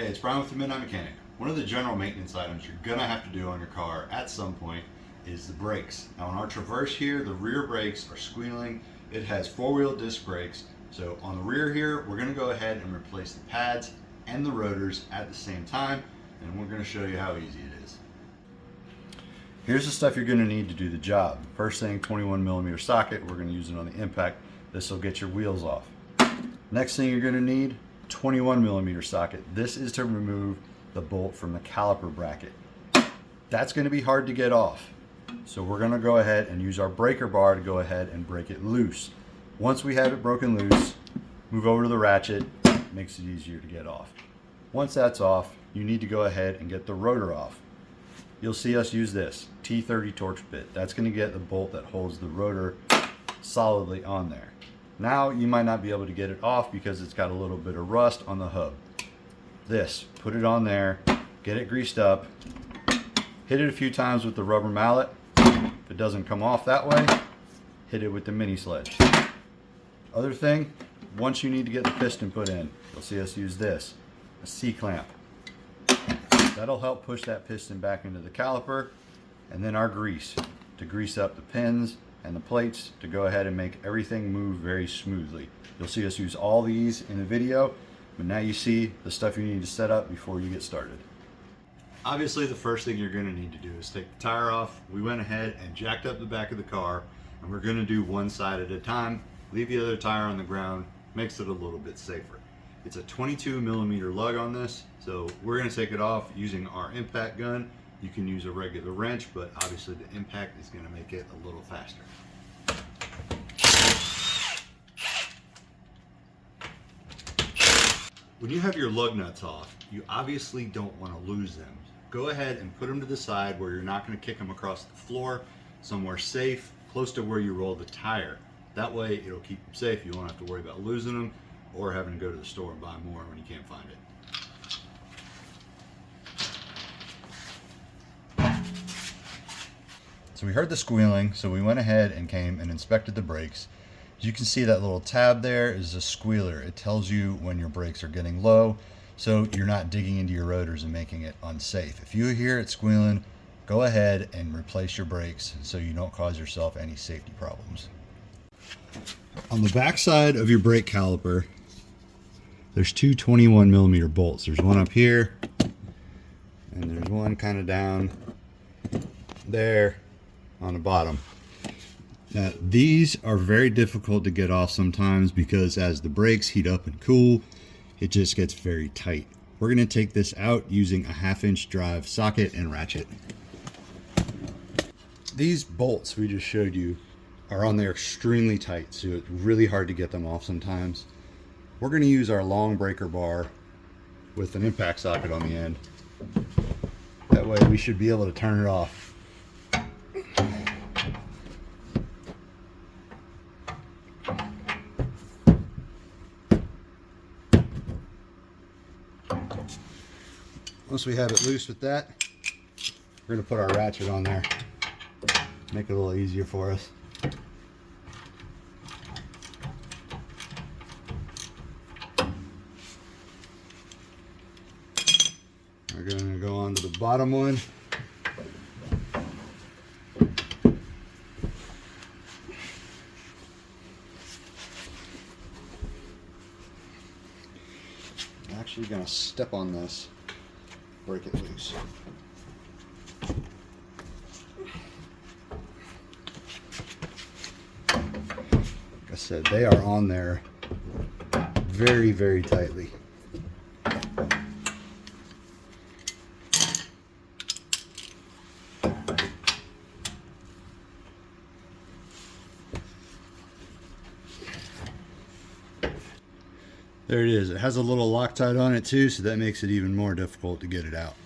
Hey, it's Brian with the Midnight Mechanic. One of the general maintenance items you're gonna have to do on your car at some point is the brakes. Now on our Traverse here, the rear brakes are squealing. It has four-wheel disc brakes. So on the rear here, we're gonna go ahead and replace the pads and the rotors at the same time, and we're gonna show you how easy it is. Here's the stuff you're gonna need to do the job. First thing, 21mm socket. We're gonna use it on the impact. This will get your wheels off. Next thing you're gonna need, 21mm socket. This is to remove the bolt from the caliper bracket. That's going to be hard to get off. So we're going to go ahead and use our breaker bar to go ahead and break it loose. Once we have it broken loose, move over to the ratchet, makes it easier to get off. Once that's off, you need to go ahead and get the rotor off. You'll see us use this T30 Torx bit. That's going to get the bolt that holds the rotor solidly on there. Now you might not be able to get it off because it's got a little bit of rust on the hub. This, put it on there, get it greased up, hit it a few times with the rubber mallet. If it doesn't come off that way, hit it with the mini sledge. Other thing, once you need to get the piston put in, you'll see us use this, a C-clamp. That'll help push that piston back into the caliper, and then our grease to grease up the pins and the plates to go ahead and make everything move very smoothly. You'll see us use all these in the video, but now you see the stuff you need to set up before you get started. Obviously, the first thing you're going to need to do is take the tire off. We went ahead and jacked up the back of the car, and we're going to do one side at a time. Leave the other tire on the ground, makes it a little bit safer. It's a 22mm lug on this, so we're going to take it off using our impact gun. You can use a regular wrench, but obviously the impact is going to make it a little faster. When you have your lug nuts off, you obviously don't want to lose them. Go ahead and put them to the side where you're not going to kick them across the floor, somewhere safe, close to where you roll the tire. That way it'll keep them safe. You won't have to worry about losing them or having to go to the store and buy more when you can't find it. So we heard the squealing, so we went ahead and came and inspected the brakes. As you can see, that little tab there is a squealer. It tells you when your brakes are getting low, so you're not digging into your rotors and making it unsafe. If you hear it squealing, go ahead and replace your brakes so you don't cause yourself any safety problems. On the back side of your brake caliper, there's two 21mm bolts. There's one up here, and there's one kind of down there on the bottom. Now these are very difficult to get off sometimes because as the brakes heat up and cool, it just gets very tight. We're going to take this out using a 1/2" drive socket and ratchet. These bolts we just showed you are on there extremely tight, so it's really hard to get them off sometimes. We're going to use our long breaker bar with an impact socket on the end. That way we should be able to turn it off. Once we have it loose with that, we're going to put our ratchet on there. Make it a little easier for us. We're going to go on to the bottom one. I'm actually going to step on this. Break it loose. Like I said, they are on there very, very tightly. There it is. It has a little Loctite on it too, so that makes it even more difficult to get it out.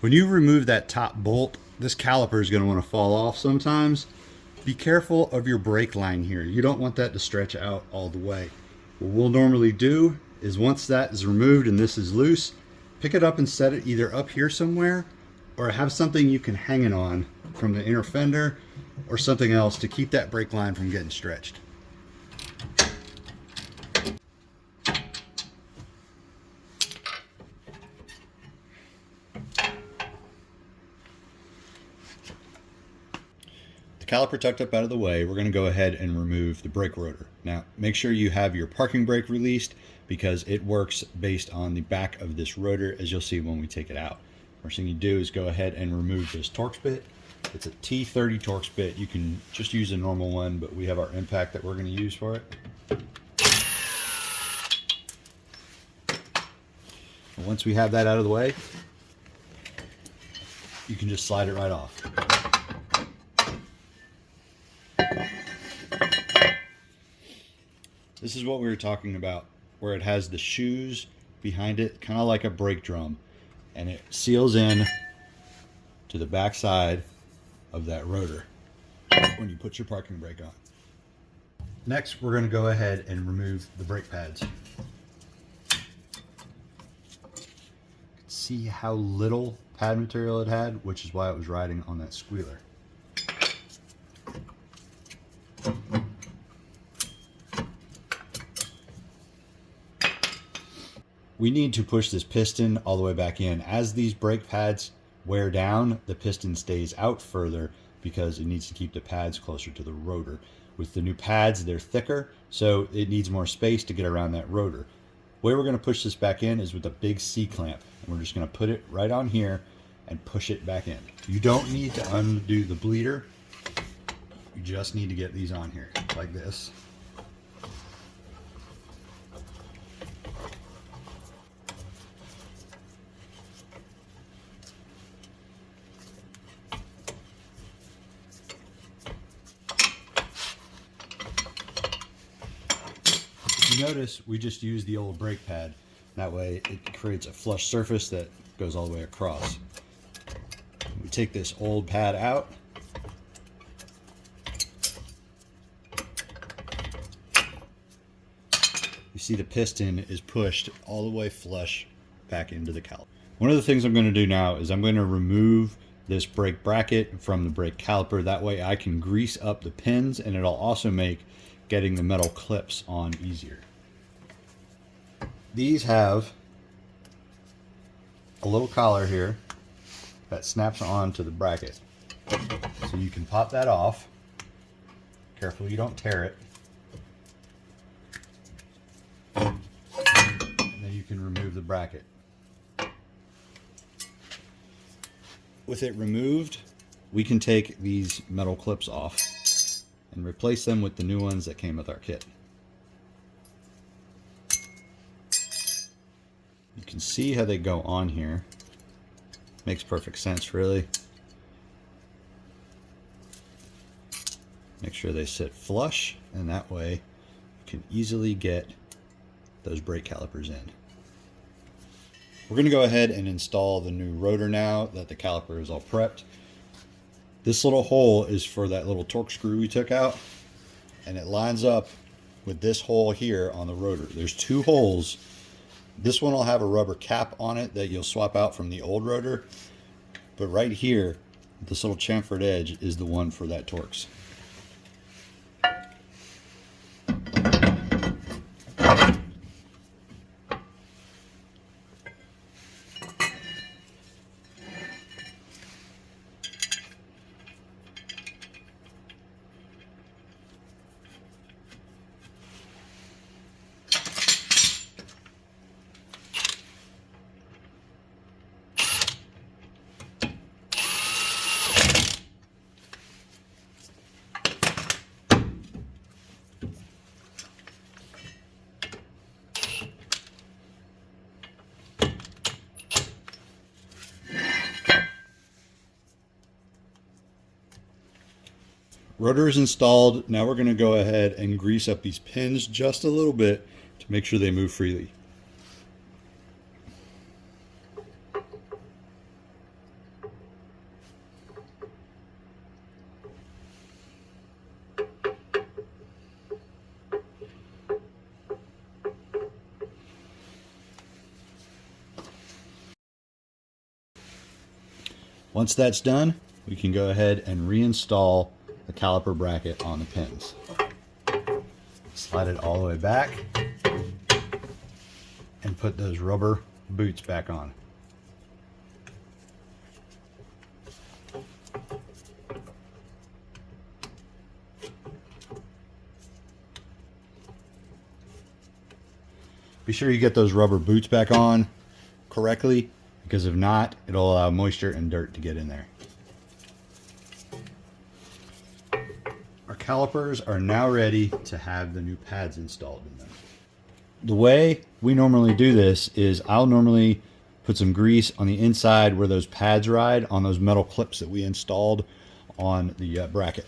When you remove that top bolt, this caliper is going to want to fall off sometimes. Be careful of your brake line here. You don't want that to stretch out all the way. What we'll normally do is once that is removed and this is loose, pick it up and set it either up here somewhere or have something you can hang it on from the inner fender or something else to keep that brake line from getting stretched. caliper tucked up out of the way, we're going to go ahead and remove the brake rotor. Now, make sure you have your parking brake released because it works based on the back of this rotor, as you'll see when we take it out. First thing you do is go ahead and remove this Torx bit. It's a T30 Torx bit. You can just use a normal one, but we have our impact that we're going to use for it. And once we have that out of the way, you can just slide it right off. This is what we were talking about, where it has the shoes behind it, kind of like a brake drum, and it seals in to the back side of that rotor when you put your parking brake on. Next, we're going to go ahead and remove the brake pads. See how little pad material it had, which is why it was riding on that squealer. We need to push this piston all the way back in. As these brake pads wear down, the piston stays out further because it needs to keep the pads closer to the rotor. With the new pads, they're thicker, so it needs more space to get around that rotor. The way we're going to push this back in is with a big C-clamp. And we're just going to put it right on here and push it back in. You don't need to undo the bleeder. You just need to get these on here like this. If you notice, we just use the old brake pad. That way it creates a flush surface that goes all the way across. We take this old pad out. You see the piston is pushed all the way flush back into the caliper. One of the things I'm going to do now is I'm going to remove this brake bracket from the brake caliper. That way I can grease up the pins, and it'll also make getting the metal clips on easier. These have a little collar here that snaps onto the bracket. So you can pop that off. Careful you don't tear it. And then you can remove the bracket. With it removed, we can take these metal clips off and replace them with the new ones that came with our kit. You can see how they go on here. Makes perfect sense, really. Make sure they sit flush, and that way you can easily get those brake calipers in. We're going to go ahead and install the new rotor now that the caliper is all prepped. This little hole is for that little Torx screw we took out, and it lines up with this hole here on the rotor. There's two holes. This one will have a rubber cap on it that you'll swap out from the old rotor, but right here, this little chamfered edge is the one for that Torx. Rotor is installed. Now we're going to go ahead and grease up these pins just a little bit to make sure they move freely. Once that's done, we can go ahead and reinstall the caliper bracket on the pins. Slide it all the way back and put those rubber boots back on. Be sure you get those rubber boots back on correctly, because if not, it'll allow moisture and dirt to get in there. Our calipers are now ready to have the new pads installed in them. The way we normally do this is I'll normally put some grease on the inside where those pads ride on those metal clips that we installed on the bracket.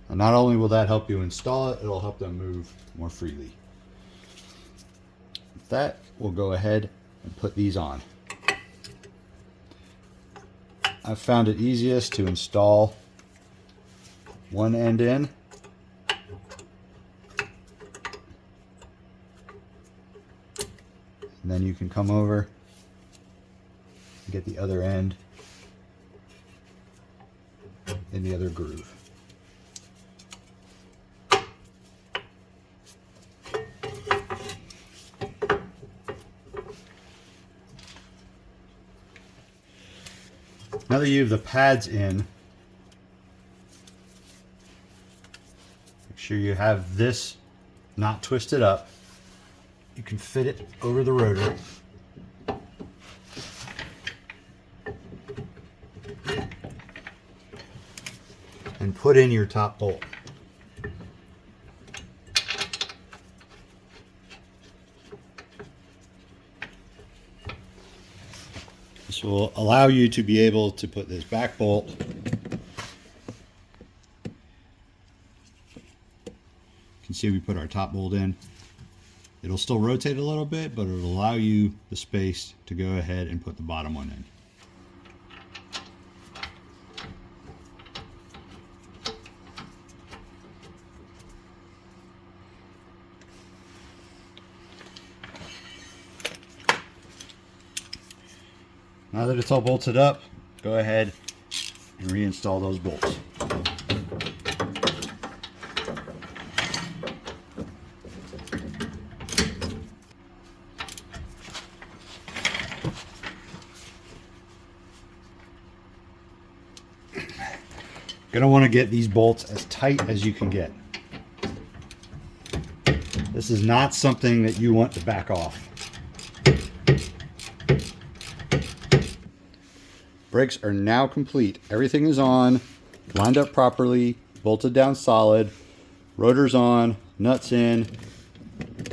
And not only will that help you install it, it'll help them move more freely. With that, we'll go ahead and put these on. I've found it easiest to install one end in. And then you can come over and get the other end in the other groove. Now that you have the pads in, make sure you have this not twisted up. You can fit it over the rotor. And put in your top bolt. This will allow you to be able to put this back bolt can see we put our top bolt in. It'll still rotate a little bit, but it'll allow you the space to go ahead and put the bottom one in. Now that it's all bolted up, go ahead and reinstall those bolts. You're going to want to get these bolts as tight as you can get. This is not something that you want to back off. Brakes are now complete. Everything is on, lined up properly, bolted down solid, rotor's on, nuts in.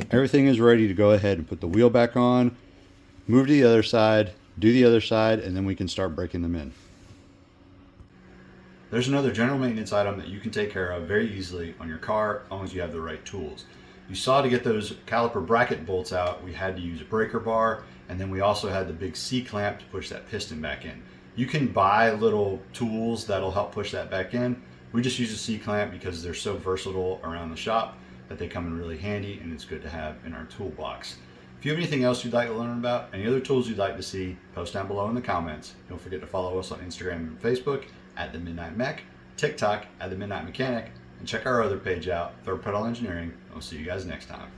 Everything is ready to go ahead and put the wheel back on, move to the other side, do the other side, and then we can start breaking them in. There's another general maintenance item that you can take care of very easily on your car as long as you have the right tools. You saw to get those caliper bracket bolts out, we had to use a breaker bar, and then we also had the big C-clamp to push that piston back in. You can buy little tools that'll help push that back in. We just use a C-clamp because they're so versatile around the shop that they come in really handy, and it's good to have in our toolbox. If you have anything else you'd like to learn about, any other tools you'd like to see, post down below in the comments. Don't forget to follow us on Instagram and Facebook at The Midnight Mech, TikTok at The Midnight Mechanic, and check our other page out, Third Pedal Engineering. I'll see you guys next time.